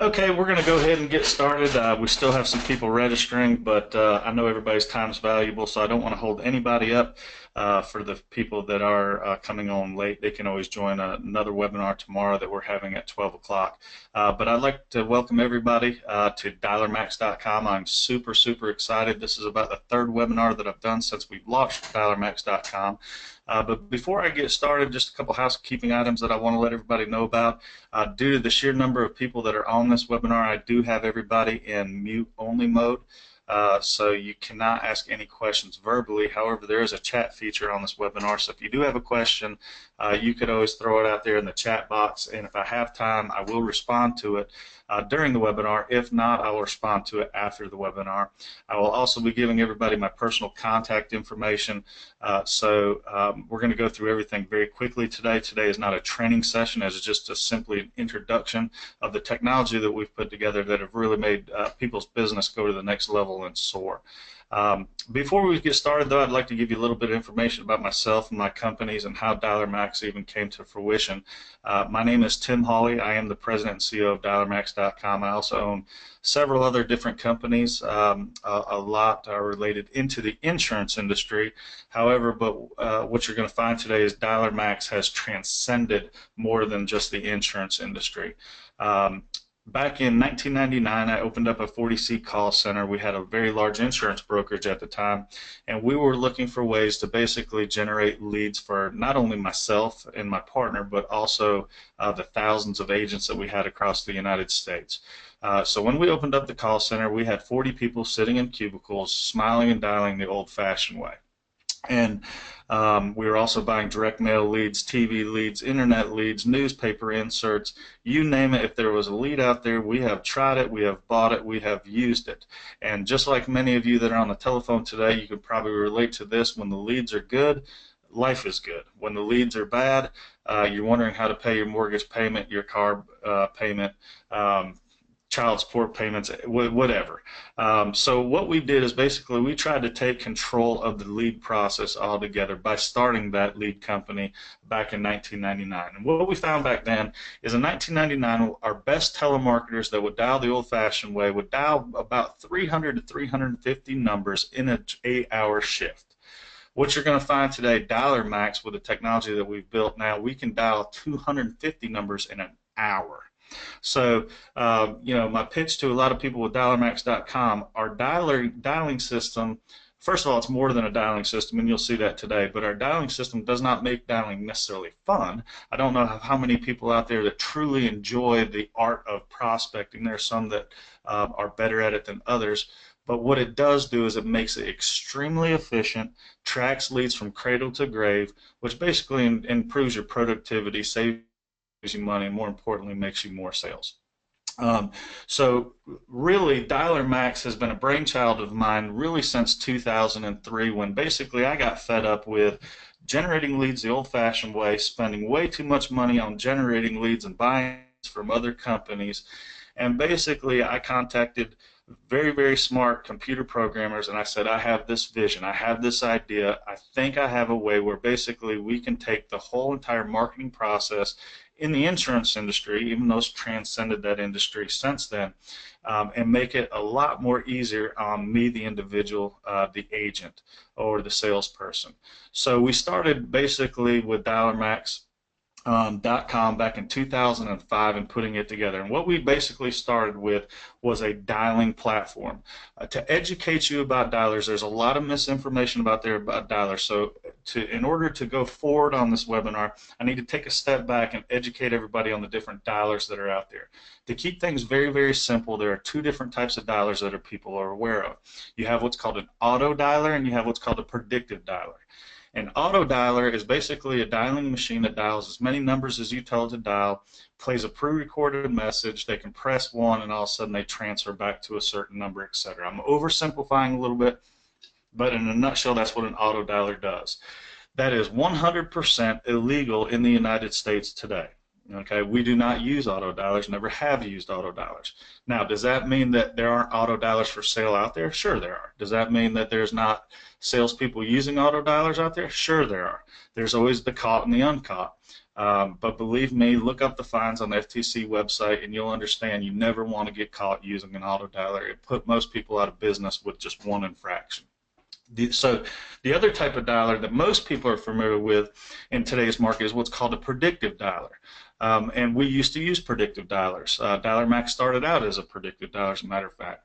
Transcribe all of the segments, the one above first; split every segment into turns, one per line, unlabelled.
Okay, we're going to go ahead and get started. We still have some people registering, but I know everybody's time is valuable, so I don't want to hold anybody up. For the people that are coming on late, they can always join another webinar tomorrow that we're having at 12 o'clock. But I'd like to welcome everybody to Dialermax.com. I'm super, super excited. This is about the third webinar that I've done since we've launched Dialermax.com. But before I get started, just a couple housekeeping items that I want to let everybody know about. Due to the sheer number of people that are on this webinar, I do have everybody in mute-only mode. So you cannot ask any questions verbally. However, there is a chat feature on this webinar, so if you do have a question, you could always throw it out there in the chat box, and if I have time, I will respond to it during the webinar. If not, I will respond to it after the webinar. I will also be giving everybody my personal contact information, we're going to go through everything very quickly today. Today is not a training session, as it's just simply an introduction of the technology that we've put together that have really made people's business go to the next level and soar. Before we get started, though, I'd like to give you a little bit of information about myself and my companies and how Dialermax even came to fruition. My name is Tim Hawley. I am the president and CEO of Dialermax.com. I also own several other different companies. A lot are related into the insurance industry. However, what you're going to find today is Dialermax has transcended more than just the insurance industry. Back in 1999, I opened up a 40-seat call center. We had a very large insurance brokerage at the time, and we were looking for ways to basically generate leads for not only myself and my partner, but also the thousands of agents that we had across the United States. So when we opened up the call center, we had 40 people sitting in cubicles, smiling and dialing the old-fashioned way. And we were also buying direct mail leads, TV leads, internet leads, newspaper inserts, you name it. If there was a lead out there, we have tried it, we have bought it, we have used it. And just like many of you that are on the telephone today, you could probably relate to this. When the leads are good, life is good. When the leads are bad, you're wondering how to pay your mortgage payment, your car payment, child support payments, whatever. So what we did is basically we tried to take control of the lead process altogether by starting that lead company back in 1999. And what we found back then is in 1999, our best telemarketers that would dial the old-fashioned way would dial about 300 to 350 numbers in an 8-hour shift. What you're going to find today, Dialermax, with the technology that we've built now, we can dial 250 numbers in an hour. So, my pitch to a lot of people with Dialermax.com, our dialing system, first of all, it's more than a dialing system, and you'll see that today, but our dialing system does not make dialing necessarily fun. I don't know how many people out there that truly enjoy the art of prospecting. There are some that are better at it than others. But what it does do is it makes it extremely efficient, tracks leads from cradle to grave, which basically improves your productivity, saves you money, and more importantly, makes you more sales. So really, Dialermax has been a brainchild of mine really since 2003, when basically I got fed up with generating leads the old-fashioned way, spending way too much money on generating leads and buying from other companies, and basically I contacted very, very smart computer programmers, and I said, I have this vision, I have this idea, I think I have a way where basically we can take the whole entire marketing process in the insurance industry, even though it's transcended that industry since then, and make it a lot more easier on me, the individual, the agent, or the salesperson. So we started basically with Dialermax.com back in 2005 and putting it together. And what we basically started with was a dialing platform. To educate you about dialers, there's a lot of misinformation about dialers. So in order to go forward on this webinar, I need to take a step back and educate everybody on the different dialers that are out there. To keep things very, very simple, there are two different types of dialers that people are aware of. You have what's called an auto dialer, and you have what's called a predictive dialer. An auto dialer is basically a dialing machine that dials as many numbers as you tell it to dial, plays a pre-recorded message, they can press one, and all of a sudden they transfer back to a certain number, etc. I'm oversimplifying a little bit, but in a nutshell, that's what an auto dialer does. That is 100% illegal in the United States today. Okay, we do not use auto dialers, never have used auto dialers. Now, does that mean that there aren't auto dialers for sale out there? Sure there are. Does that mean that there's not salespeople using auto dialers out there? Sure there are. There's always the caught and the uncaught. But believe me, look up the fines on the FTC website and you'll understand you never want to get caught using an auto dialer. It put most people out of business with just one infraction. So the other type of dialer that most people are familiar with in today's market is what's called a predictive dialer. And we used to use predictive dialers. Dialermax started out as a predictive dialer, as a matter of fact.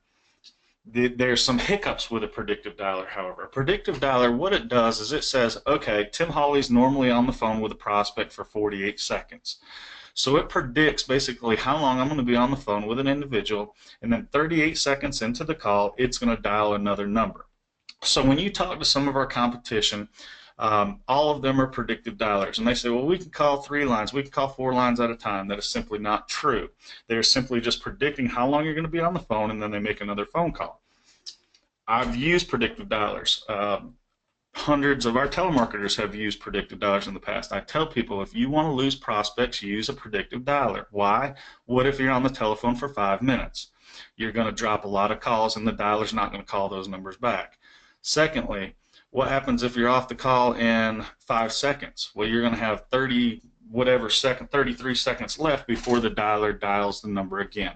There's some hiccups with a predictive dialer, however. A predictive dialer, what it does is it says, okay, Tim Hawley's normally on the phone with a prospect for 48 seconds. So it predicts basically how long I'm going to be on the phone with an individual, and then 38 seconds into the call, it's going to dial another number. So when you talk to some of our competition, all of them are predictive dialers, and they say, well, we can call 3 lines, we can call 4 lines at a time. That is simply not true. They're simply just predicting how long you're going to be on the phone, and then they make another phone call. I've used predictive dialers. Hundreds of our telemarketers have used predictive dialers in the past. I tell people, if you want to lose prospects, use a predictive dialer. Why? What if you're on the telephone for 5 minutes? You're going to drop a lot of calls, and the dialer's not going to call those numbers back. Secondly, what happens if you're off the call in 5 seconds? Well, you're going to have 33 seconds left before the dialer dials the number again.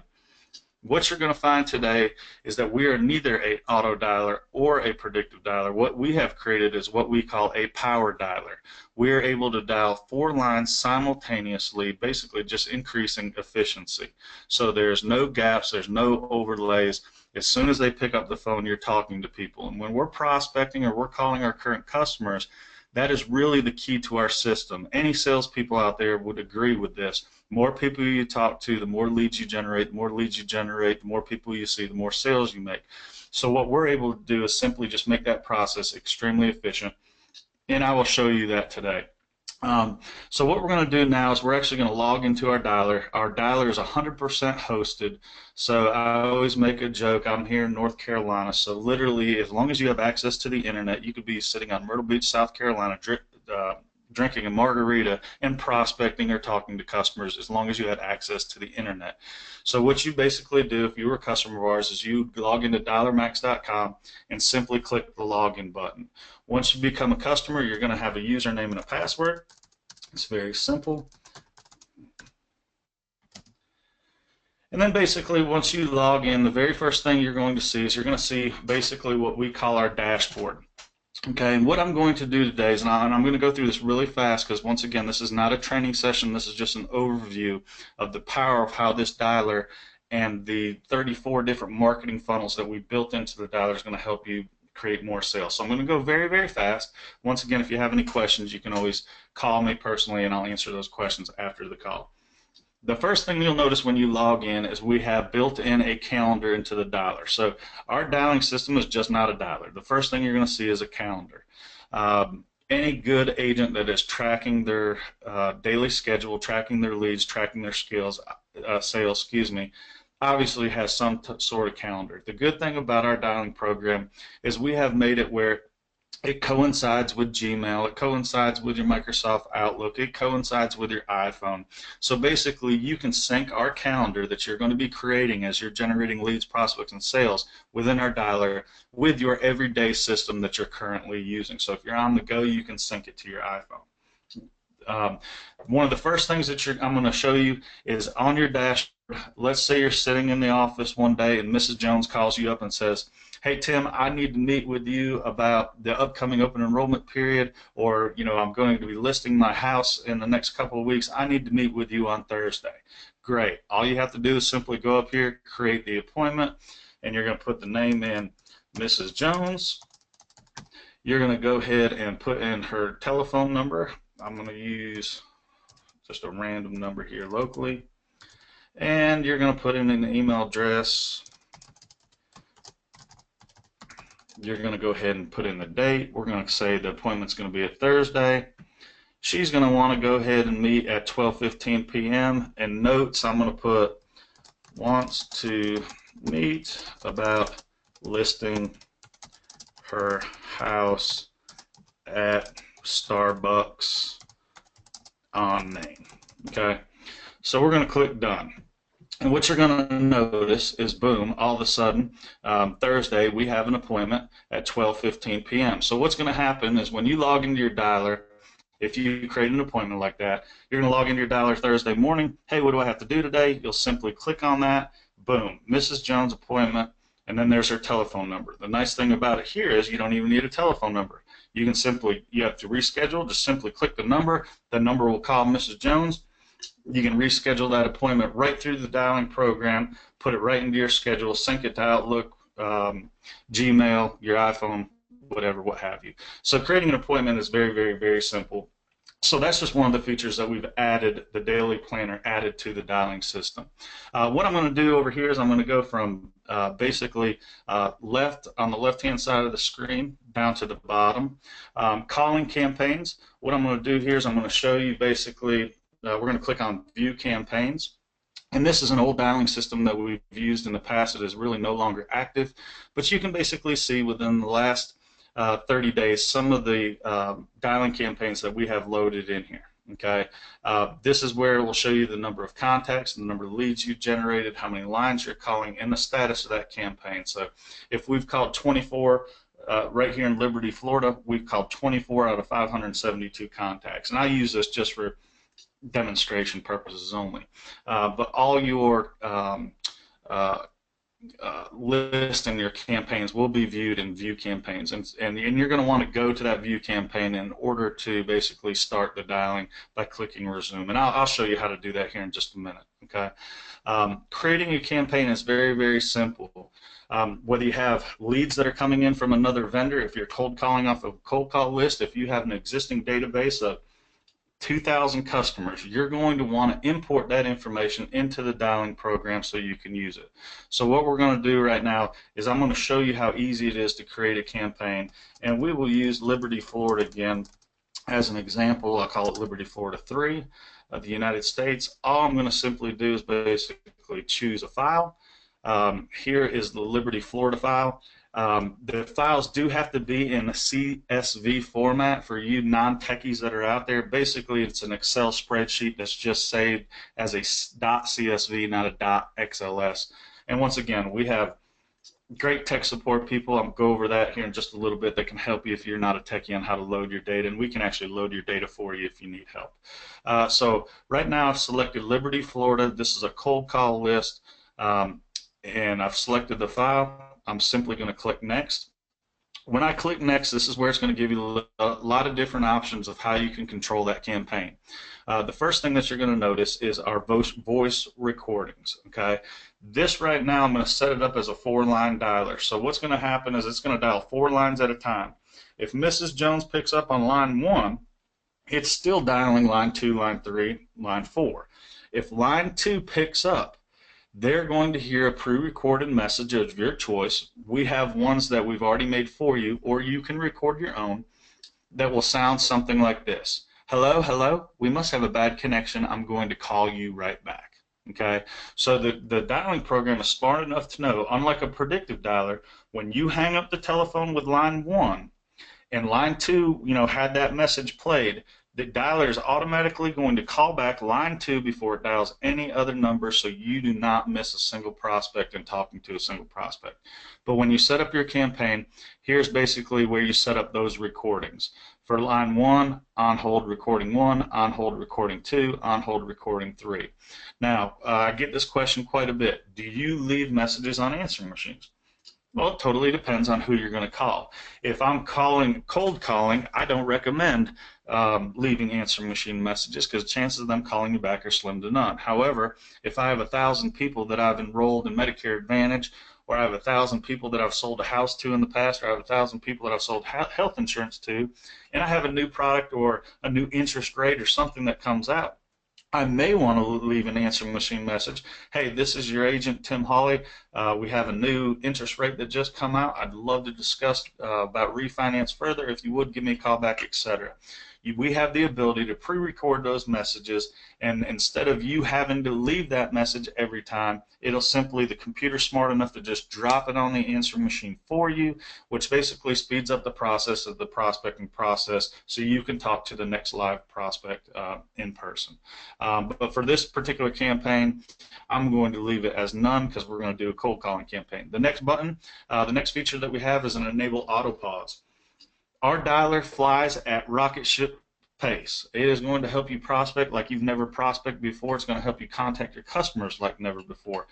What you're going to find today is that we are neither an auto dialer or a predictive dialer. What we have created is what we call a power dialer. We are able to dial 4 lines simultaneously, basically just increasing efficiency. So there's no gaps, there's no overlays. As soon as they pick up the phone, you're talking to people. And when we're prospecting or we're calling our current customers, that is really the key to our system. Any salespeople out there would agree with this. More people you talk to, the more leads you generate. The more leads you generate, the more people you see, the more sales you make. So what we're able to do is simply just make that process extremely efficient, and I will show you that today. So what we're going to do now is we're actually going to log into our dialer. Our dialer is 100% hosted, so I always make a joke. I'm here in North Carolina, so literally as long as you have access to the internet, you could be sitting on Myrtle Beach, South Carolina, drinking a margarita and prospecting or talking to customers as long as you had access to the internet. So what you basically do if you were a customer of ours is you log into Dialermax.com and simply click the login button. Once you become a customer, you're going to have a username and a password. It's very simple. And then basically once you log in, the very first thing you're going to see is you're going to see basically what we call our dashboard. Okay, and what I'm going to do today is, and I'm going to go through this really fast because once again, this is not a training session, this is just an overview of the power of how this dialer and the 34 different marketing funnels that we built into the dialer is going to help you create more sales. So I'm going to go very, very fast. Once again, if you have any questions, you can always call me personally and I'll answer those questions after the call. The first thing you'll notice when you log in is we have built in a calendar into the dialer. So our dialing system is just not a dialer. The first thing you're going to see is a calendar. Any good agent that is tracking their daily schedule, tracking their leads, tracking their sales, obviously has some sort of calendar. The good thing about our dialing program is we have made it where it coincides with Gmail, it coincides with your Microsoft Outlook, it coincides with your iPhone. So basically you can sync our calendar that you're going to be creating as you're generating leads, prospects, and sales within our dialer with your everyday system that you're currently using. So if you're on the go, you can sync it to your iPhone. One of the first things that I'm going to show you is on your dashboard. Let's say you're sitting in the office one day and Mrs. Jones calls you up and says, hey Tim, I need to meet with you about the upcoming open enrollment period, or I'm going to be listing my house in the next couple of weeks. I need to meet with you on Thursday. Great. All you have to do is simply go up here, create the appointment, and you're going to put the name in Mrs. Jones. You're going to go ahead and put in her telephone number. I'm going to use just a random number here locally. And you're going to put in an email address. You're going to go ahead and put in the date. We're going to say the appointment's going to be a Thursday. She's going to want to go ahead and meet at 12:15 p.m. And notes, I'm going to put wants to meet about listing her house at Starbucks on Main. Okay, so we're going to click done. And what you're going to notice is, boom, all of a sudden, Thursday, we have an appointment at 12:15 p.m. So what's going to happen is when you log into your dialer, if you create an appointment like that, you're going to log into your dialer Thursday morning. Hey, what do I have to do today? You'll simply click on that. Boom, Mrs. Jones appointment, and then there's her telephone number. The nice thing about it here is you don't even need a telephone number. You can simply, you have to reschedule, just simply click the number will call Mrs. Jones. You can reschedule that appointment right through the dialing program, put it right into your schedule, sync it to Outlook, Gmail, your iPhone, whatever, what have you. So creating an appointment is very, very, very simple. So that's just one of the features that we've added, the daily planner added to the dialing system. What I'm going to do over here is I'm going to go from basically left on the left-hand side of the screen down to the bottom. Calling campaigns, what I'm going to do here is I'm going to show you basically, we're going to click on View Campaigns. And this is an old dialing system that we've used in the past. It is really no longer active, but you can basically see within the last 30 days some of the dialing campaigns that we have loaded in here. Okay, this is where it will show you the number of contacts, the number of leads you generated, how many lines you're calling, and the status of that campaign. So if we've called 24 right here in Liberty, Florida, we've called 24 out of 572 contacts, and I use this just for demonstration purposes only. But all your list and your campaigns will be viewed in View Campaigns, and you're going to want to go to that View Campaign in order to basically start the dialing by clicking Resume, and I'll show you how to do that here in just a minute. Okay, creating a campaign is very, very simple. Whether you have leads that are coming in from another vendor, if you're cold calling off a cold call list, if you have an existing database of 2,000 customers, you're going to want to import that information into the dialing program so you can use it. So what we're going to do right now is I'm going to show you how easy it is to create a campaign, and we will use Liberty, Florida again as an example. I'll call it Liberty, Florida 3 of the United States. All I'm going to simply do is basically choose a file. Here is the Liberty, Florida file. The files do have to be in a CSV format for you non-techies that are out there. Basically, it's an Excel spreadsheet that's just saved as a .csv, not a .xls. And once again, we have great tech support people. I'll go over that here in just a little bit that can help you if you're not a techie on how to load your data, and we can actually load your data for you if you need help. So right now I've selected Liberty, Florida. This is a cold call list, and I've selected the file. I'm simply going to click Next. When I click Next, this is where it's going to give you a lot of different options of how you can control that campaign. The first thing that you're going to notice is our voice recordings. Okay, this right now I'm going to set it up as a 4-line dialer. So what's going to happen is it's going to dial 4 lines at a time. If Mrs. Jones picks up on line 1, it's still dialing line 2, line 3, line 4. If line 2 picks up, they're going to hear a pre-recorded message of your choice. We have ones that we've already made for you, or you can record your own, that will sound something like this. Hello, hello, we must have a bad connection. I'm going to call you right back. Okay, so the dialing program is smart enough to know, unlike a predictive dialer, when you hang up the telephone with line 1 and line 2, had that message played, the dialer is automatically going to call back line 2 before it dials any other number, so you do not miss a single prospect in talking to a single prospect. But when you set up your campaign, here's basically where you set up those recordings. For line 1, on hold recording 1, on hold recording 2, on hold recording 3. Now, I get this question quite a bit. Do you leave messages on answering machines? Well, it totally depends on who you're going to call. If I'm cold calling, I don't recommend leaving answering machine messages because chances of them calling you back are slim to none. However, if I have 1,000 people that I've enrolled in Medicare Advantage, or I have 1,000 people that I've sold a house to in the past, or I have 1,000 people that I've sold health insurance to, and I have a new product or a new interest rate or something that comes out, I may want to leave an answering machine message. Hey, this is your agent, Tim Hawley. We have a new interest rate that just come out. I'd love to discuss about refinance further. If you would, give me a call back, etc. We have the ability to pre-record those messages, and instead of you having to leave that message every time, it'll simply, the computer's smart enough to just drop it on the answering machine for you, which basically speeds up the process of the prospecting process so you can talk to the next live prospect in person. But for this particular campaign, I'm going to leave it as none because we're going to do a cold calling campaign. The next button, the next feature that we have is an enable auto pause. Our dialer flies at rocket ship pace. It is going to help you prospect like you've never prospected before. It's going to help you contact your customers like never before.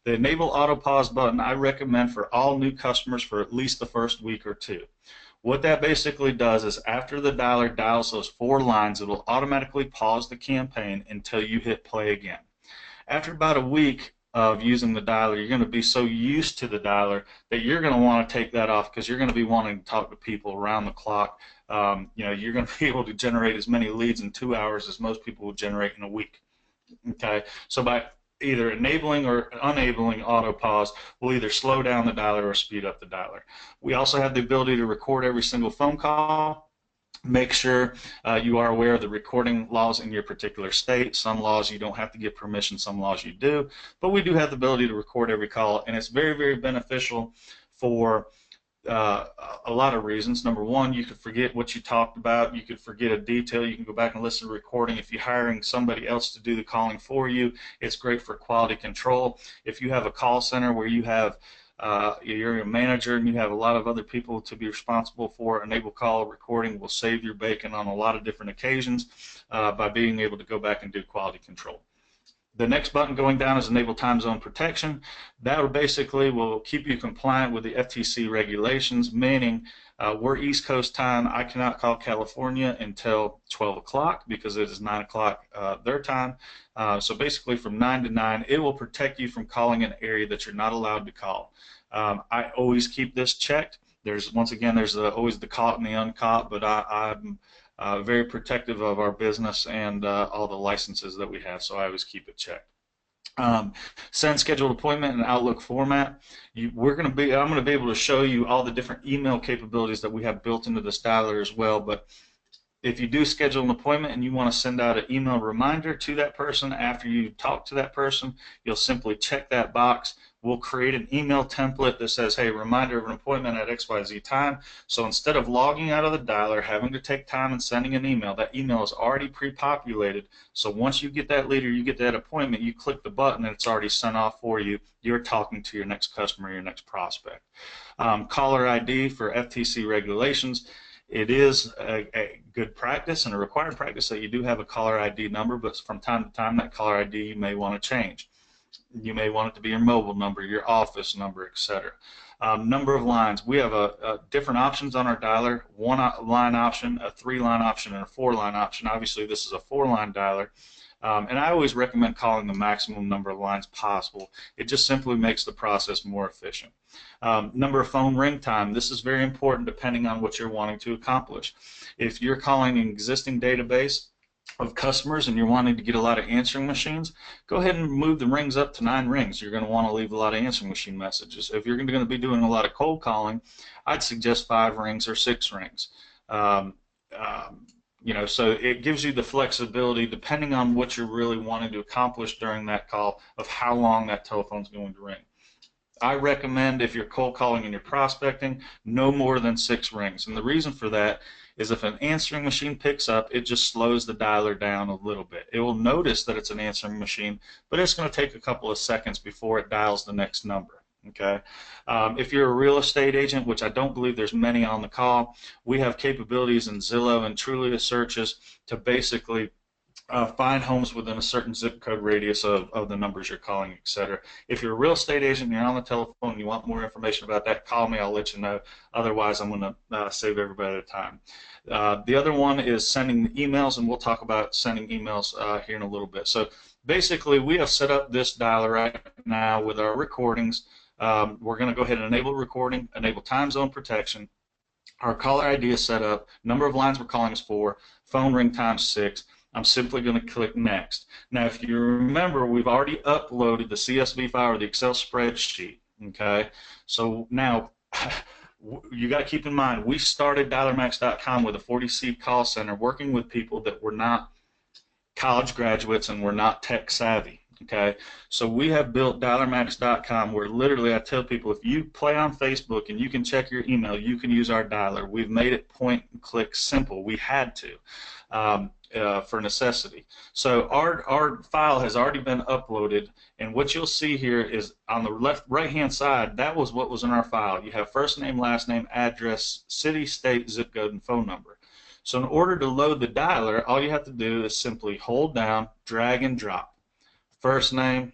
The Enable Auto Pause button I recommend for all new customers for at least the first week or two. What that basically does is after the dialer dials those 4 lines, it will automatically pause the campaign until you hit play again. After about a week of using the dialer, you're going to be so used to the dialer that you're going to want to take that off because you're going to be wanting to talk to people around the clock. You're going to be able to generate as many leads in 2 hours as most people will generate in a week. Okay, so by either enabling or unenabling auto pause will either slow down the dialer or speed up the dialer. We also have the ability to record every single phone call. Make sure you are aware of the recording laws in your particular state. Some laws you don't have to get permission, some laws you do, but we do have the ability to record every call, and it's very, very beneficial for a lot of reasons. Number one, you could forget what you talked about. You could forget a detail. You can go back and listen to the recording. If you're hiring somebody else to do the calling for you, it's great for quality control. If you have a call center where you have you're a manager and you have a lot of other people to be responsible for, enable call recording will save your bacon on a lot of different occasions by being able to go back and do quality control. The next button going down is Enable Time Zone Protection. That basically will keep you compliant with the FTC regulations, meaning we're East Coast time. I cannot call California until 12 o'clock because it is 9 o'clock their time. So basically from 9 to 9, it will protect you from calling an area that you're not allowed to call. I always keep this checked. There's always the caught and the uncaught, but I'm very protective of our business and all the licenses that we have, so I always keep it checked. Send scheduled appointment in Outlook format. I'm going to be able to show you all the different email capabilities that we have built into this dialer as well, but if you do schedule an appointment and you want to send out an email reminder to that person after you talk to that person, you'll simply check that box. We'll create an email template that says, hey, reminder of an appointment at XYZ time. So instead of logging out of the dialer, having to take time and sending an email, that email is already pre-populated. So once you get that lead or you get that appointment, you click the button and it's already sent off for you. You're talking to your next customer, your next prospect. Caller ID for FTC regulations. It is a good practice and a required practice that you do have a caller ID number, but from time to time that caller ID you may want to change. You may want it to be your mobile number, your office number, etc. Number of lines. We have different options on our dialer, 1-line option, a 3-line option, and a 4-line option. Obviously this is a 4-line dialer. And I always recommend calling the maximum number of lines possible. It just simply makes the process more efficient. Number of phone ring time. This is very important depending on what you're wanting to accomplish. If you're calling an existing database of customers and you're wanting to get a lot of answering machines, go ahead and move the rings up to 9 rings. You're going to want to leave a lot of answering machine messages. If you're going to be doing a lot of cold calling, I'd suggest 5 rings or 6 rings. So it gives you the flexibility depending on what you're really wanting to accomplish during that call of how long that telephone's going to ring. I recommend if you're cold calling and you're prospecting, no more than 6 rings. And the reason for that is if an answering machine picks up, it just slows the dialer down a little bit. It will notice that it's an answering machine, but it's going to take a couple of seconds before it dials the next number. Okay. If you're a real estate agent, which I don't believe there's many on the call, we have capabilities in Zillow and Trulia searches to basically find homes within a certain zip code radius of the numbers you're calling, etc. If you're a real estate agent and you're on the telephone and you want more information about that, call me. I'll let you know. Otherwise, I'm going to save everybody the time. The other one is sending emails, and we'll talk about sending emails here in a little bit. So basically, we have set up this dialer right now with our recordings. We're going to go ahead and enable recording, enable time zone protection. Our caller ID is set up. Number of lines we're calling is 4. Phone ring time 6. I'm simply going to click Next. Now, if you remember, we've already uploaded the CSV file or the Excel spreadsheet. Okay, so now you got to keep in mind we started Dialermax.com with a 40-seat call center, working with people that were not college graduates and were not tech savvy. Okay, so we have built Dialermax.com where literally I tell people if you play on Facebook and you can check your email, you can use our dialer. We've made it point and click simple. We had to. For necessity. So our file has already been uploaded, and what you'll see here is on the right hand side, that was what was in our file. You have first name, last name, address, city, state, zip code, and phone number. So in order to load the dialer, all you have to do is simply hold down, drag and drop. First name,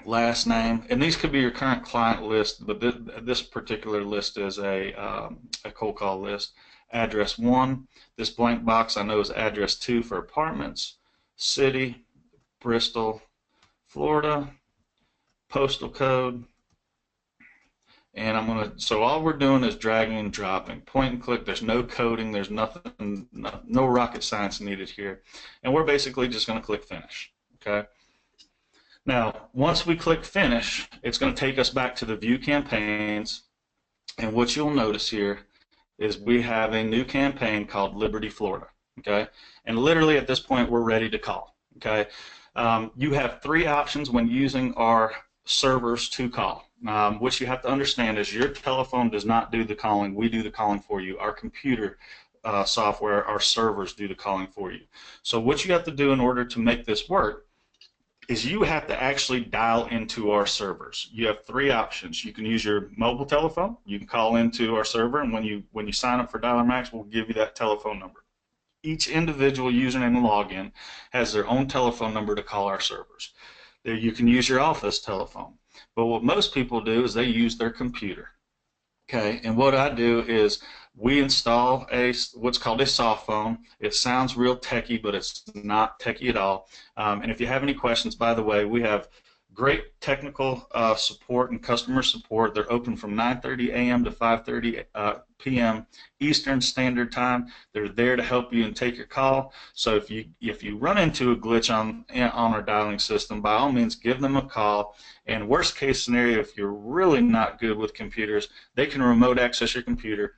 last name, and these could be your current client list, but this particular list is a cold call list. Address 1, this blank box I know is address 2 for apartments, city, Bristol, Florida, postal code, and so all we're doing is dragging and dropping, point and click. There's no coding, there's nothing, no rocket science needed here, and we're basically just going to click finish. Okay. Now, once we click finish, it's going to take us back to the view campaigns, and what you'll notice here is we have a new campaign called Liberty, Florida. Okay, and literally at this point we're ready to call. Okay, you have 3 options when using our servers to call. What you have to understand is your telephone does not do the calling. We do the calling for you. Our computer software, our servers do the calling for you. So what you have to do in order to make this work is you have to actually dial into our servers. You have 3 options. You can use your mobile telephone. You can call into our server, and when you sign up for Dialermax, we'll give you that telephone number. Each individual username and login has their own telephone number to call our servers. There you can use your office telephone. But what most people do is they use their computer. Okay, and what I do is we install what's called a soft phone. It sounds real techy, but it's not techy at all. And if you have any questions, by the way, we have great technical support and customer support. They're open from 9:30 a.m. to 5:30 p.m. Eastern Standard Time. They're there to help you and take your call. So if you run into a glitch on our dialing system, by all means give them a call. And worst case scenario, if you're really not good with computers, they can remote access your computer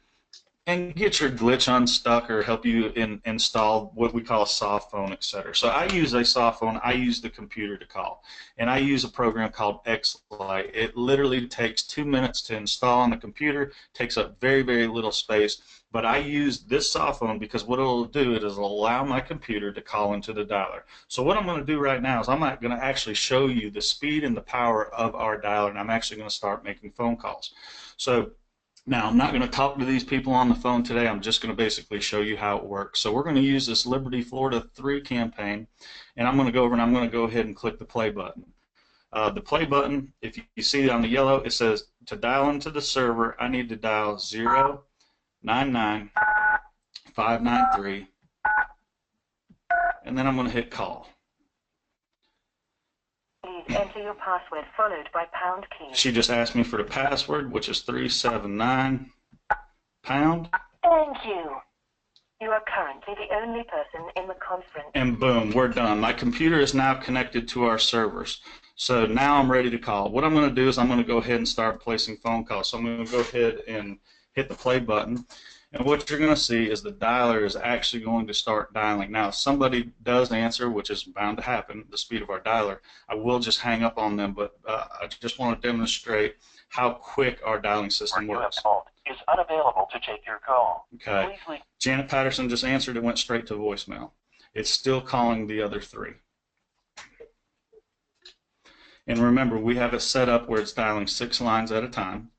and get your glitch unstuck or help you install what we call a soft phone, etc. So I use a soft phone. I use the computer to call, and I use a program called X-Lite. It literally takes 2 minutes to install on the computer, takes up very, very little space, but I use this soft phone because what it'll do is allow my computer to call into the dialer. So what I'm going to do right now is I'm not going to actually show you the speed and the power of our dialer, and I'm actually going to start making phone calls. So now, I'm not going to talk to these people on the phone today. I'm just going to basically show you how it works. So we're going to use this Liberty Florida 3 campaign, and I'm going to go over and I'm going to go ahead and click the play button. The play button, if you see it on the yellow, it says to dial into the server, I need to dial 099-593, and then I'm going to hit call.
Please enter your password followed by pound key.
She just asked me for the password, which is 379#.
Thank you. You are currently the only person in the conference.
And boom, we're done. My computer is now connected to our servers. So now I'm ready to call. What I'm going to do is I'm going to go ahead and start placing phone calls. So I'm going to go ahead and hit the play button. And what you're going to see is the dialer is actually going to start dialing. Now, if somebody does answer, which is bound to happen, the speed of our dialer, I will just hang up on them, but I just want to demonstrate how quick our dialing system works.
Is unavailable to take your call.
Okay. Janet Patterson just answered. It went straight to voicemail. It's still calling the other 3. And remember, we have it set up where it's dialing 6 lines at a time.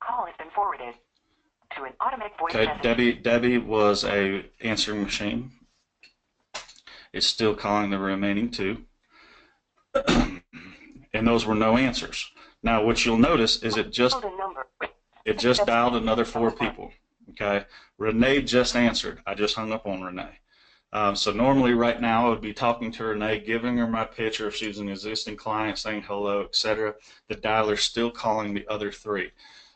Call has been forwarded to an automatic voice
message. Okay, Debbie was a answering machine. It's still calling the remaining 2. And those were no answers. Now what you'll notice is it just dialed another 4 people. Okay, Renee just answered. I just hung up on Renee. So normally right now I would be talking to Renee, giving her my pitch, or if she's an existing client, saying hello, etc. The dialer's still calling the other 3.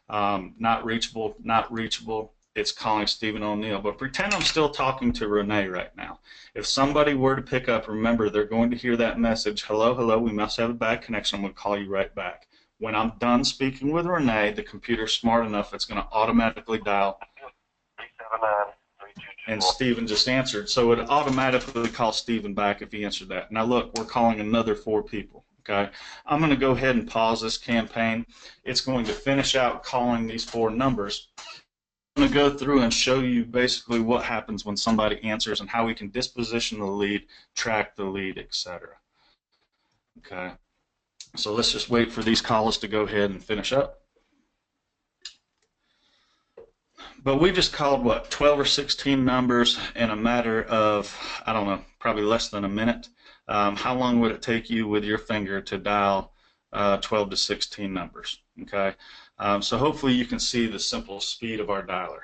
Not reachable, not reachable. It's calling Stephen O'Neill. But pretend I'm still talking to Renee right now. If somebody were to pick up, remember they're going to hear that message, hello, hello, we must have a bad connection. I'm going to call you right back. When I'm done speaking with Renee, the computer's smart enough, it's going to automatically dial. 379-3224. And Stephen just answered. So it automatically calls Stephen back if he answered that. Now look, we're calling another 4 people. Okay, I'm going to go ahead and pause this campaign. It's going to finish out calling these 4 numbers. I'm going to go through and show you basically what happens when somebody answers and how we can disposition the lead, track the lead, etc. Okay, So let's just wait for these calls to go ahead and finish up. But we just called, what, 12 or 16 numbers in a matter of, I don't know, probably less than a minute. How long would it take you with your finger to dial 12 to 16 numbers? Okay, so hopefully you can see the simple speed of our dialer.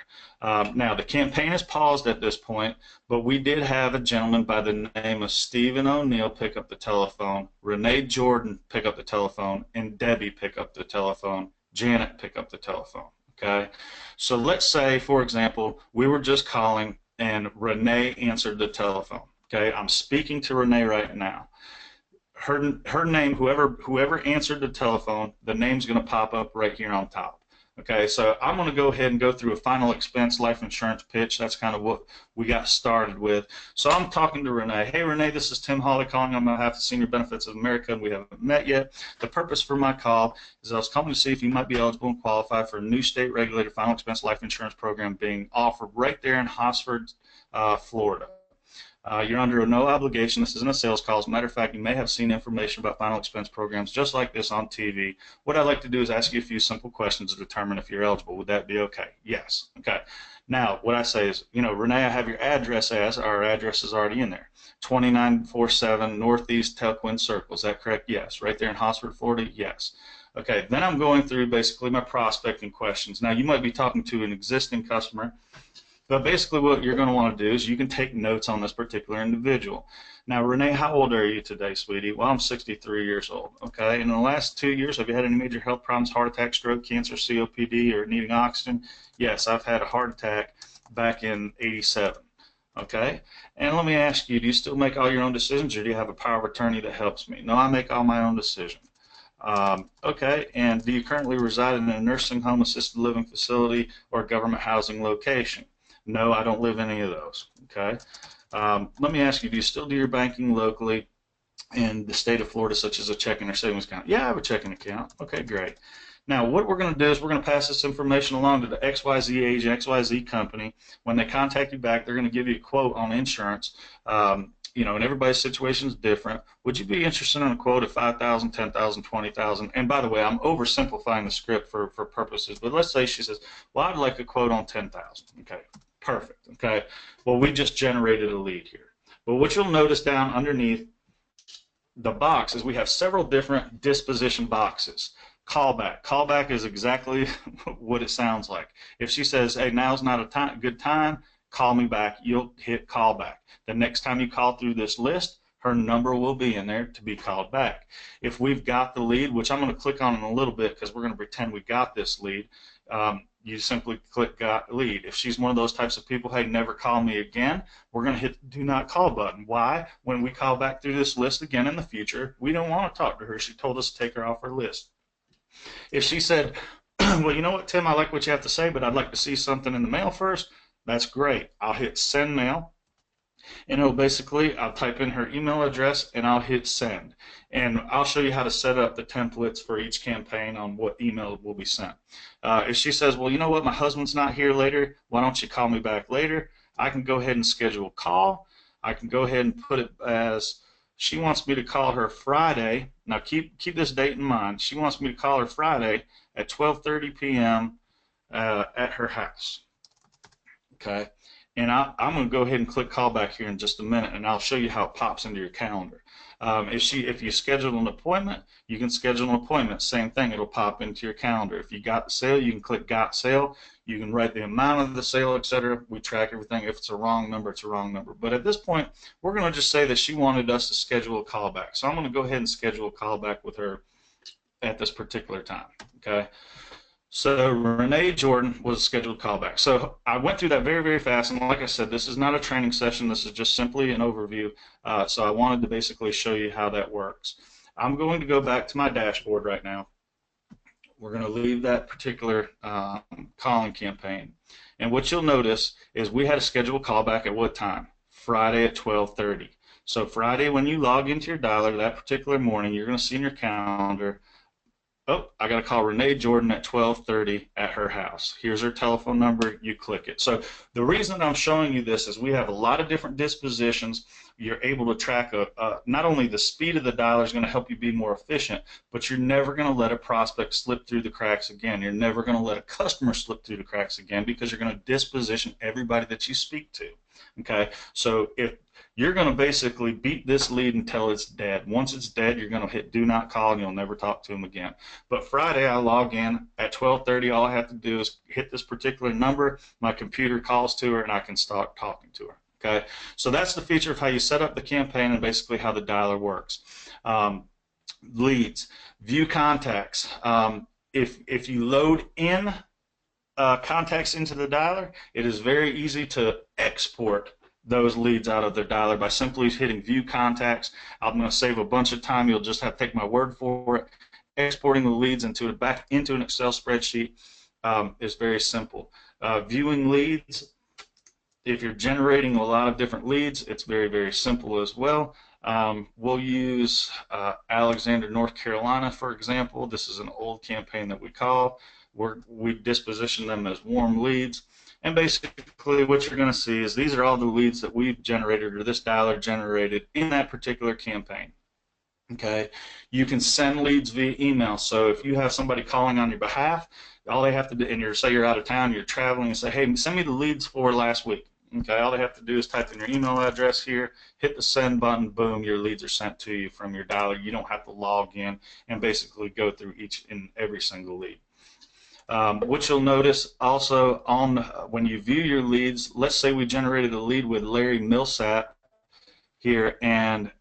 Now, the campaign is paused at this point, but we did have a gentleman by the name of Stephen O'Neill pick up the telephone, Renee Jordan pick up the telephone, and Debbie pick up the telephone, Janet pick up the telephone. Okay, so let's say, for example, we were just calling and Renee answered the telephone. Okay, I'm speaking to Renee right now. Her name, whoever answered the telephone, the name's going to pop up right here on top. Okay, so I'm going to go ahead and go through a final expense life insurance pitch. That's kind of what we got started with. So I'm talking to Renee. Hey, Renee, this is Tim Hawley calling on behalf of Senior Benefits of America, and we haven't met yet. The purpose for my call is I was calling to see if you might be eligible and qualify for a new state-regulated final expense life insurance program being offered right there in Hosford, Florida. You're under no obligation. This isn't a sales call. As a matter of fact, you may have seen information about final expense programs just like this on TV. What I'd like to do is ask you a few simple questions to determine if you're eligible. Would that be okay? Yes. Okay. Now, what I say is, Renee, I have your address as, our address is already in there, 2947 Northeast Telquin Circle. Is that correct? Yes. Right there in Hosford, Florida? Yes. Okay. Then I'm going through basically my prospecting questions. Now, you might be talking to an existing customer, but basically what you're going to want to do is you can take notes on this particular individual. Now, Renee, how old are you today, sweetie? Well, I'm 63 years old. Okay. In the last 2 years, have you had any major health problems, heart attack, stroke, cancer, COPD, or needing oxygen? Yes, I've had a heart attack back in '87. Okay. And let me ask you, do you still make all your own decisions, or do you have a power of attorney that helps me? No, I make all my own decisions. Okay, and do you currently reside in a nursing home, assisted living facility, or government housing location? No, I don't live in any of those. Okay. Let me ask you, do you still do your banking locally in the state of Florida, such as a checking or savings account? Yeah, I have a checking account. Okay, great. Now, what we're going to do is we're going to pass this information along to the XYZ agent, XYZ company. When they contact you back, they're going to give you a quote on insurance. And everybody's situation is different. Would you be interested in a quote of 5,000, 10,000, 20,000? And by the way, I'm oversimplifying the script for purposes, but let's say she says, well, I'd like a quote on 10,000. Okay, perfect. Okay, well, we just generated a lead here. But what you'll notice down underneath the box is we have several different disposition boxes. Callback. Callback is exactly what it sounds like. If she says, hey, now's not a good time, call me back, you'll hit callback. The next time you call through this list, her number will be in there to be called back. If we've got the lead, which I'm going to click on in a little bit because we're going to pretend we got this lead, you simply click got lead. If she's one of those types of people, hey, never call me again, we're going to hit the do not call button. Why? When we call back through this list again in the future, we don't want to talk to her. She told us to take her off her list. If she said, well, you know what, Tim, I like what you have to say, but I'd like to see something in the mail first, that's great. I'll hit send mail, and it'll basically, I'll type in her email address, and I'll hit send. And I'll show you how to set up the templates for each campaign on what email will be sent. If she says, well, you know what, my husband's not here later, why don't you call me back later? I can go ahead and schedule a call. I can go ahead and put it as she wants me to call her Friday. Now keep this date in mind. She wants me to call her Friday at 12:30 p.m. At her house. Okay, and I'm going to go ahead and click callback here in just a minute, and I'll show you how it pops into your calendar. If you schedule an appointment, you can schedule an appointment. Same thing, it'll pop into your calendar. If you got the sale, you can click got sale. You can write the amount of the sale, etc. We track everything. If it's a wrong number, it's a wrong number. But at this point, we're going to just say that she wanted us to schedule a callback. So I'm going to go ahead and schedule a callback with her at this particular time. Okay. So Renee Jordan was a scheduled callback. So I went through that very, very fast, and like I said, this is not a training session. This is just simply an overview. So I wanted to basically show you how that works. I'm going to go back to my dashboard right now. We're going to leave that particular calling campaign. And what you'll notice is we had a scheduled callback at what time? Friday at 12:30. So Friday, when you log into your dialer that particular morning, you're going to see in your calendar Oh, I got to call Renee Jordan at 12:30 at her house. Here's her telephone number. You click it. So the reason I'm showing you this is we have a lot of different dispositions. You're able to track not only the speed of the dialer is going to help you be more efficient, but you're never going to let a prospect slip through the cracks again. You're never going to let a customer slip through the cracks again because you're going to disposition everybody that you speak to. Okay, so if you're going to basically beat this lead until it's dead. Once it's dead, you're going to hit do not call and you'll never talk to them again. But Friday, I log in at 12:30. All I have to do is hit this particular number. My computer calls to her and I can start talking to her. Okay, so that's the feature of how you set up the campaign and basically how the dialer works. Leads, view contacts. If you load in contacts into the dialer, it is very easy to export those leads out of their dialer by simply hitting view contacts. I'm going to save a bunch of time. You'll just have to take my word for it. Exporting the leads back into an Excel spreadsheet is very simple. Viewing leads, if you're generating a lot of different leads, it's very, very simple as well. We'll use Alexander, North Carolina, for example. This is an old campaign that we call. We disposition them as warm leads. And basically what you're going to see is these are all the leads that we've generated or this dialer generated in that particular campaign. Okay, you can send leads via email. So if you have somebody calling on your behalf, all they have to do, and say you're out of town, you're traveling, and say, hey, send me the leads for last week. Okay, all they have to do is type in your email address here, hit the send button, boom, your leads are sent to you from your dialer. You don't have to log in and basically go through each and every single lead. What you'll notice also on when you view your leads, let's say we generated a lead with Larry Millsap here and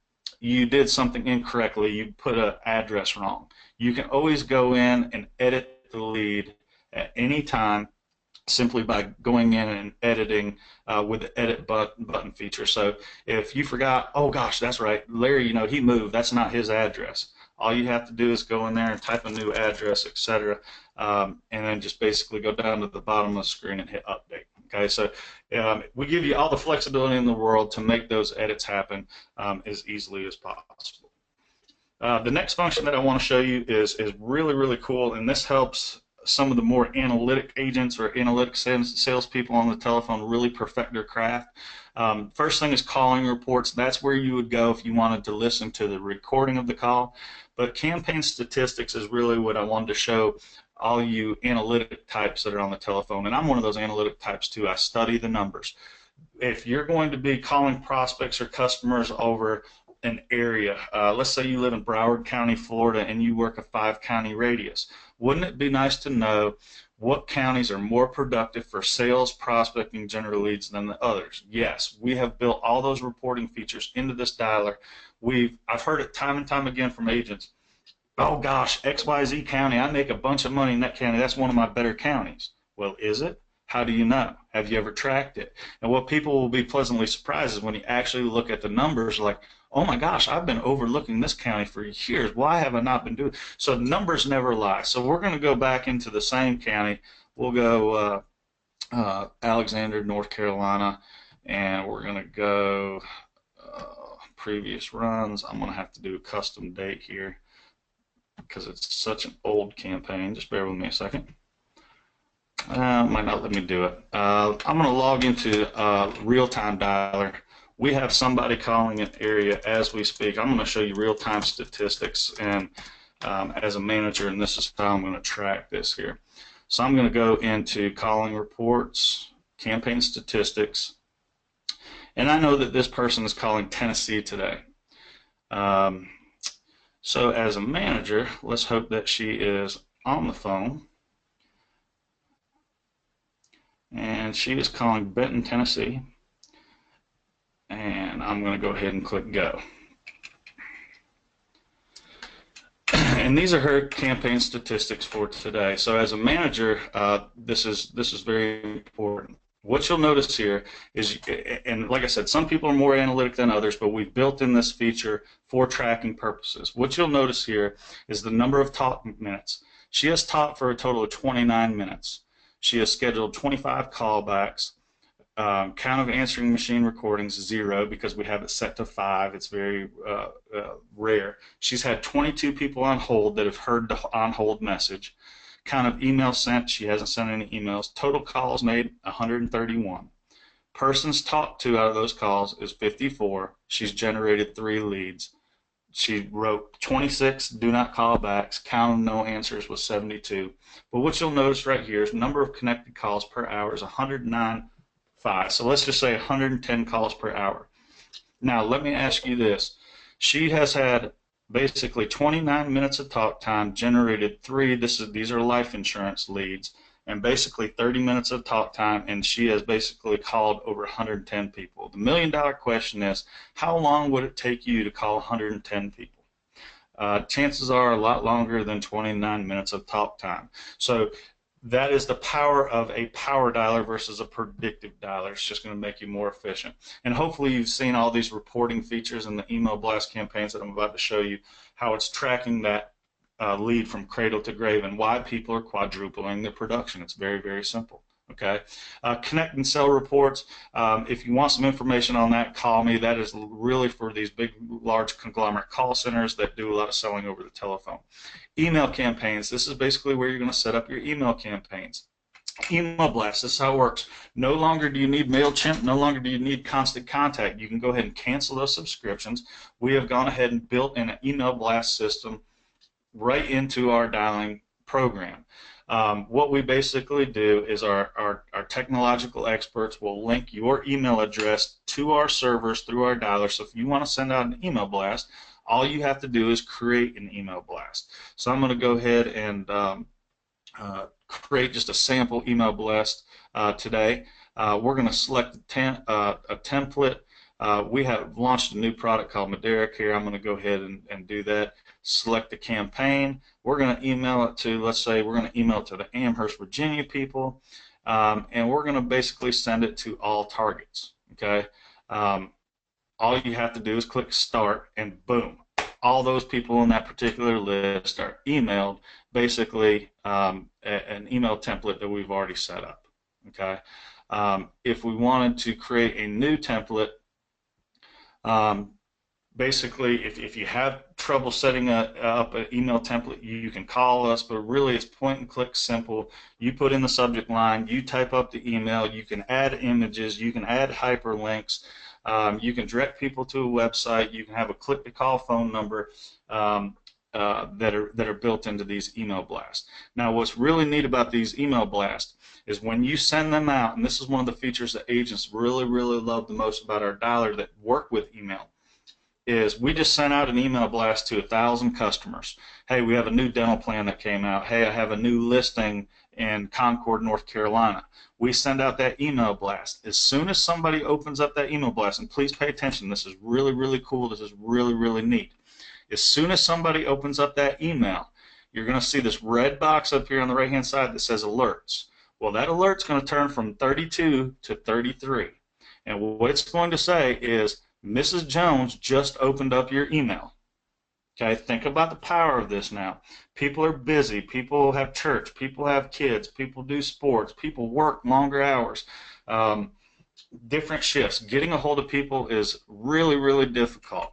you did something incorrectly, you put an address wrong. You can always go in and edit the lead at any time simply by going in and editing with the edit button feature. So if you forgot, oh gosh, that's right, Larry, he moved, that's not his address. All you have to do is go in there and type a new address, etc., and then just basically go down to the bottom of the screen and hit update. Okay, so we give you all the flexibility in the world to make those edits happen as easily as possible. The next function that I want to show you is really, really cool, and this helps some of the more analytic agents or analytic salespeople on the telephone really perfect their craft. First thing is calling reports. That's where you would go if you wanted to listen to the recording of the call. But campaign statistics is really what I wanted to show all you analytic types that are on the telephone. And I'm one of those analytic types too. I study the numbers. If you're going to be calling prospects or customers over an area, let's say you live in Broward County, Florida, and you work a 5-county radius, wouldn't it be nice to know what counties are more productive for sales, prospecting, general leads than the others? Yes, we have built all those reporting features into this dialer. I've heard it time and time again from agents. Oh gosh, XYZ county, I make a bunch of money in that county. That's one of my better counties. Well, is it? How do you know? Have you ever tracked it? And what people will be pleasantly surprised is when you actually look at the numbers, like, oh my gosh, I've been overlooking this county for years. Why have I not been doing it? So numbers never lie. So we're going to go back into the same county. We'll go Alexander, North Carolina, and we're going to go previous runs. I'm going to have to do a custom date here because it's such an old campaign. Just bear with me a second. Might not let me do it. I'm going to log into real-time dialer. We have somebody calling an area as we speak. I'm going to show you real-time statistics and as a manager, and this is how I'm going to track this here. So I'm going to go into calling reports, campaign statistics, and I know that this person is calling Tennessee today. So as a manager, let's hope that she is on the phone. And she is calling Benton, Tennessee. And I'm going to go ahead and click go. And these are her campaign statistics for today. So as a manager, this is very important. What you'll notice here is, and like I said, some people are more analytic than others, but we've built in this feature for tracking purposes. What you'll notice here is the number of talk minutes. She has talked for a total of 29 minutes. She has scheduled 25 callbacks. Count of answering machine recordings, 0, because we have it set to 5. It's very rare. She's had 22 people on hold that have heard the on hold message. Count of emails sent, she hasn't sent any emails. Total calls made, 131. Persons talked to out of those calls is 54. She's generated 3 leads. She wrote 26 do not call backs. Count of no answers was 72. But what you'll notice right here is number of connected calls per hour is 109.5. So let's just say 110 calls per hour. Now let me ask you this. She has had basically 29 minutes of talk time, generated 3. These are life insurance leads, and basically 30 minutes of talk time, and she has basically called over 110 people. The million-dollar question is, how long would it take you to call 110 people? Chances are a lot longer than 29 minutes of talk time. So that is the power of a power dialer versus a predictive dialer. It's just going to make you more efficient. And hopefully you've seen all these reporting features in the email blast campaigns that I'm about to show you, how it's tracking that lead from cradle to grave and why people are quadrupling their production. It's very, very simple. Okay. Connect and sell reports. If you want some information on that, call me. That is really for these big, large conglomerate call centers that do a lot of selling over the telephone. Email campaigns. This is basically where you're going to set up your email campaigns. Email blast. This is how it works. No longer do you need MailChimp. No longer do you need Constant Contact. You can go ahead and cancel those subscriptions. We have gone ahead and built an email blast system right into our dialing program. What we basically do is our technological experts will link your email address to our servers through our dialer. So if you want to send out an email blast, all you have to do is create an email blast. So I'm going to go ahead and create just a sample email blast today. We're going to select a template. We have launched a new product called Madeira Care. I'm going to go ahead and do that. Select the campaign. We're going to email it to, let's say, we're going to email it to the Amherst, Virginia people, and we're going to basically send it to all targets. Okay. All you have to do is click start, and boom, all those people in that particular list are emailed basically an email template that we've already set up. Okay. If we wanted to create a new template, basically, if you have trouble setting up an email template, you can call us, but really it's point and click simple. You put in the subject line, you type up the email, you can add images, you can add hyperlinks, you can direct people to a website, you can have a click-to-call phone number that are built into these email blasts. Now what's really neat about these email blasts is when you send them out, and this is one of the features that agents really, really love the most about our dialer that work with email, is we just sent out an email blast to 1,000 customers. Hey, we have a new dental plan that came out. Hey, I have a new listing in Concord, North Carolina. We send out that email blast. As soon as somebody opens up that email blast, and please pay attention, this is really, really cool. This is really, really neat. As soon as somebody opens up that email, you're going to see this red box up here on the right-hand side that says alerts. Well, that alert's going to turn from 32 to 33. And what it's going to say is, Mrs. Jones just opened up your email. Okay, think about the power of this now. People are busy. People have church. People have kids. People do sports. People work longer hours, different shifts. Getting a hold of people is really, really difficult.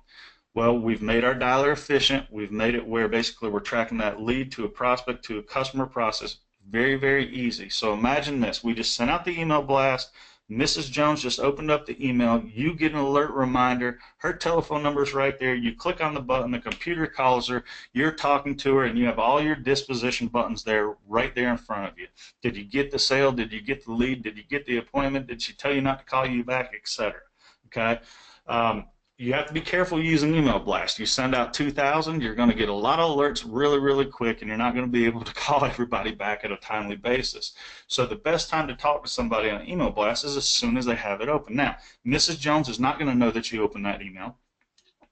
Well, we've made our dialer efficient. We've made it where basically we're tracking that lead to a prospect to a customer process. Very, very easy. So imagine this. We just sent out the email blast. Mrs. Jones just opened up the email. You get an alert reminder. Her telephone number is right there. You click on the button. The computer calls her. You're talking to her, and you have all your disposition buttons there right there in front of you. Did you get the sale? Did you get the lead? Did you get the appointment? Did she tell you not to call you back, etc.? Okay. You have to be careful using email blast. You send out 2,000, you're going to get a lot of alerts really, really quick, and you're not going to be able to call everybody back at a timely basis. So the best time to talk to somebody on an email blast is as soon as they have it open. Now, Mrs. Jones is not going to know that you opened that email.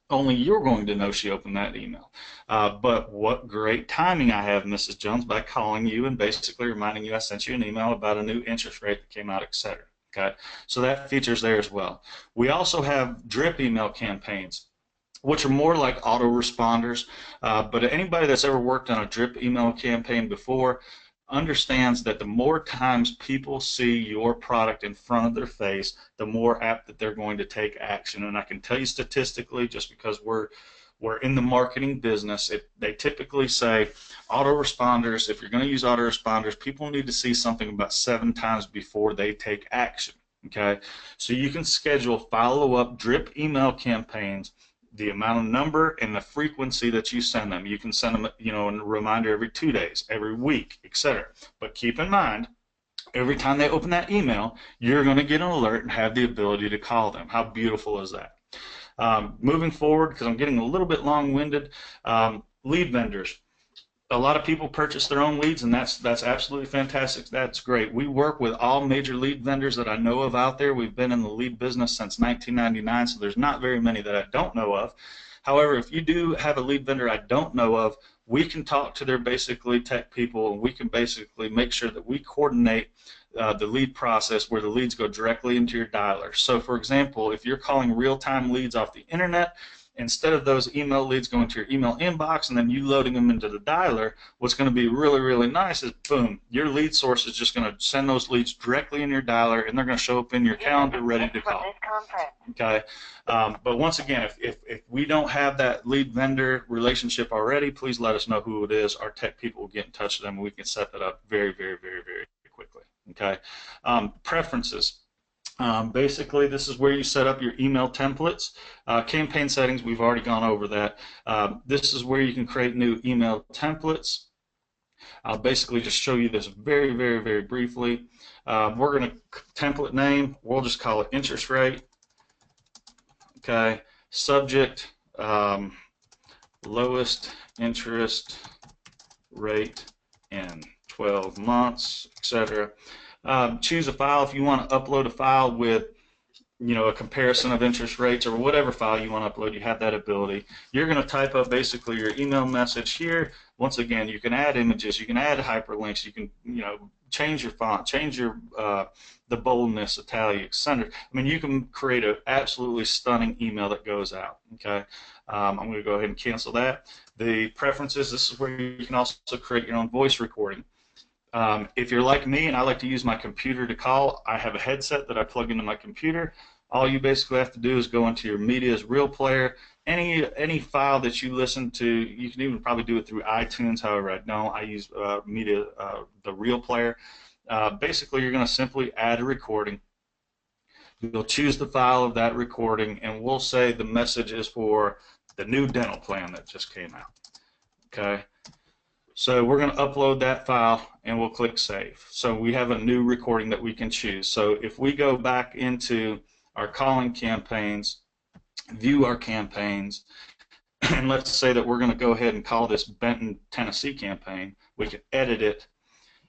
Only you're going to know she opened that email. But what great timing I have, Mrs. Jones, by calling you and basically reminding you I sent you an email about a new interest rate that came out, etc. Okay, so that feature's there as well. We also have drip email campaigns, which are more like autoresponders. But anybody that's ever worked on a drip email campaign before, understands that the more times people see your product in front of their face, the more apt that they're going to take action. And I can tell you statistically, just because we're in the marketing business, they typically say autoresponders, if you're going to use autoresponders, people need to see something about 7 times before they take action. Okay, so you can schedule follow-up drip email campaigns, the amount of number and the frequency that you send them. You can send them, a reminder every 2 days, every week, etc. But keep in mind, every time they open that email, you're going to get an alert and have the ability to call them. How beautiful is that? Moving forward, because I'm getting a little bit long-winded, lead vendors. A lot of people purchase their own leads, and that's absolutely fantastic. That's great. We work with all major lead vendors that I know of out there. We've been in the lead business since 1999, so there's not very many that I don't know of. However, if you do have a lead vendor I don't know of, we can talk to their basically tech people, and we can basically make sure that we coordinate the lead process where the leads go directly into your dialer. So, for example, if you're calling real-time leads off the internet, instead of those email leads going to your email inbox and then you loading them into the dialer, what's going to be really, really nice is, boom, your lead source is just going to send those leads directly in your dialer, and they're going to show up in your calendar ready to call. Okay, but once again, if we don't have that lead vendor relationship already, please let us know who it is. Our tech people will get in touch with them, and we can set that up very, very, very, very quickly. Okay, preferences. Basically, this is where you set up your email templates. Campaign settings, we've already gone over that. This is where you can create new email templates. I'll basically just show you this very, very, very briefly. We're going to template name, we'll just call it interest rate. Okay, subject, lowest interest rate in 12 months, etc. Choose a file. If you want to upload a file with, a comparison of interest rates or whatever file you want to upload, you have that ability. You're going to type up basically your email message here. Once again, you can add images, you can add hyperlinks, you can, change your font, change your the boldness, italics, center. I mean, you can create an absolutely stunning email that goes out. Okay, I'm going to go ahead and cancel that. The preferences. This is where you can also create your own voice recording. If you're like me and I like to use my computer to call, I have a headset that I plug into my computer. All you basically have to do is go into your media's real player. Any file that you listen to, you can even probably do it through iTunes. However, I don't. I use the real player. Basically, you're going to simply add a recording. You'll choose the file of that recording, and we'll say the message is for the new dental plan that just came out. Okay. So we're going to upload that file, and we'll click Save. So we have a new recording that we can choose. So if we go back into our calling campaigns, view our campaigns, and let's say that we're going to go ahead and call this Benton, Tennessee campaign, we can edit it.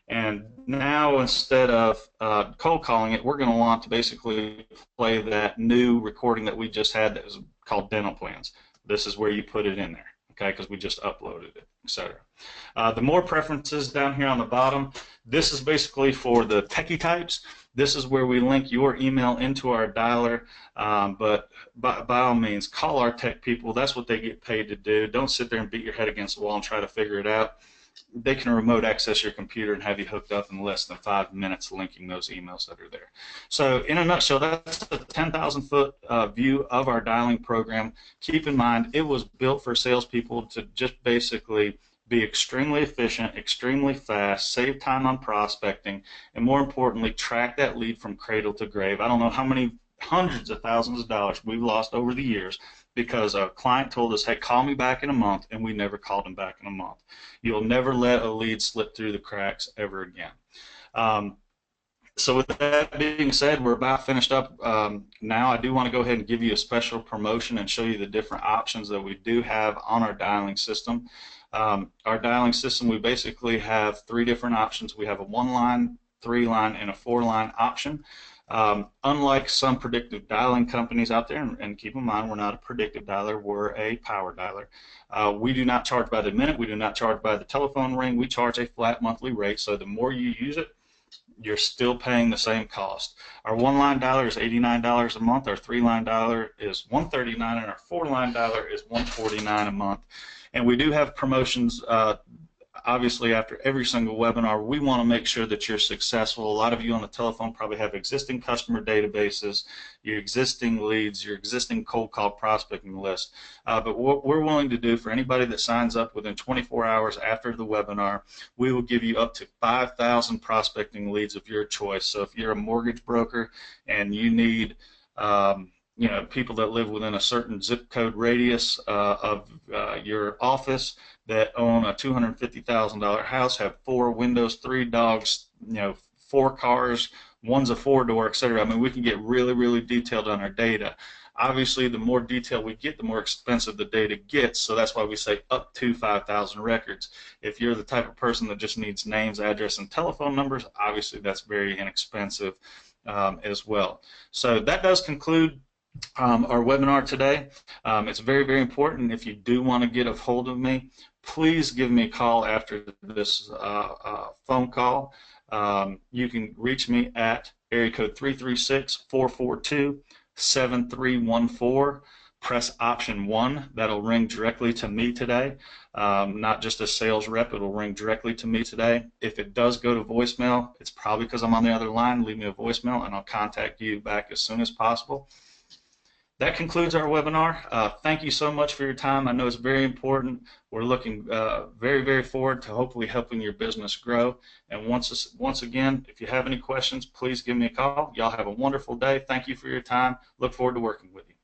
And now instead of cold calling it, we're going to want to basically play that new recording that we just had that was called Dental Plans. This is where you put it in there. Okay, because we just uploaded it, etc. The more preferences down here on the bottom, this is basically for the techie types. This is where we link your email into our dialer, but by all means, call our tech people. That's what they get paid to do. Don't sit there and beat your head against the wall and try to figure it out. They can remote access your computer and have you hooked up in less than 5 minutes linking those emails that are there. So in a nutshell, that's a 10,000-foot view of our dialing program. Keep in mind, it was built for salespeople to just basically be extremely efficient, extremely fast, save time on prospecting, and more importantly, track that lead from cradle to grave. I don't know how many hundreds of thousands of dollars we've lost over the years because a client told us, hey, call me back in a month, and we never called him back in a month. You'll never let a lead slip through the cracks ever again. So with that being said, we're about finished up now. I do want to go ahead and give you a special promotion and show you the different options that we do have on our dialing system. Our dialing system, we basically have 3 different options. We have a 1-line, 3-line, and a 4-line option. Unlike some predictive dialing companies out there, and keep in mind we're not a predictive dialer, we're a power dialer. We do not charge by the minute, we do not charge by the telephone ring, we charge a flat monthly rate, so the more you use it, you're still paying the same cost. Our 1-line dialer is $89 a month, our 3-line dialer is $139, and our 4-line dialer is $149 a month. And we do have promotions obviously after every single webinar, we want to make sure that you're successful. A lot of you on the telephone probably have existing customer databases, your existing leads, your existing cold call prospecting list. But what we're willing to do for anybody that signs up within 24 hours after the webinar, we will give you up to 5,000 prospecting leads of your choice. So if you're a mortgage broker and you need people that live within a certain zip code radius of your office, that own a $250,000 house, have 4 windows, 3 dogs, 4 cars, one's a 4-door, etc. I mean, we can get really, really detailed on our data. Obviously, the more detail we get, the more expensive the data gets, so that's why we say up to 5,000 records. If you're the type of person that just needs names, address, and telephone numbers, obviously that's very inexpensive as well. So that does conclude our webinar today. It's very, very important. If you do want to get a hold of me, please give me a call after this phone call. You can reach me at area code 336-442-7314. Press option 1. That'll ring directly to me today. Not just a sales rep, it'll ring directly to me today. If it does go to voicemail, it's probably because I'm on the other line. Leave me a voicemail and I'll contact you back as soon as possible. That concludes our webinar. Thank you so much for your time. I know it's very important. We're looking very, very forward to hopefully helping your business grow. And once again, if you have any questions, please give me a call. Y'all have a wonderful day. Thank you for your time. Look forward to working with you.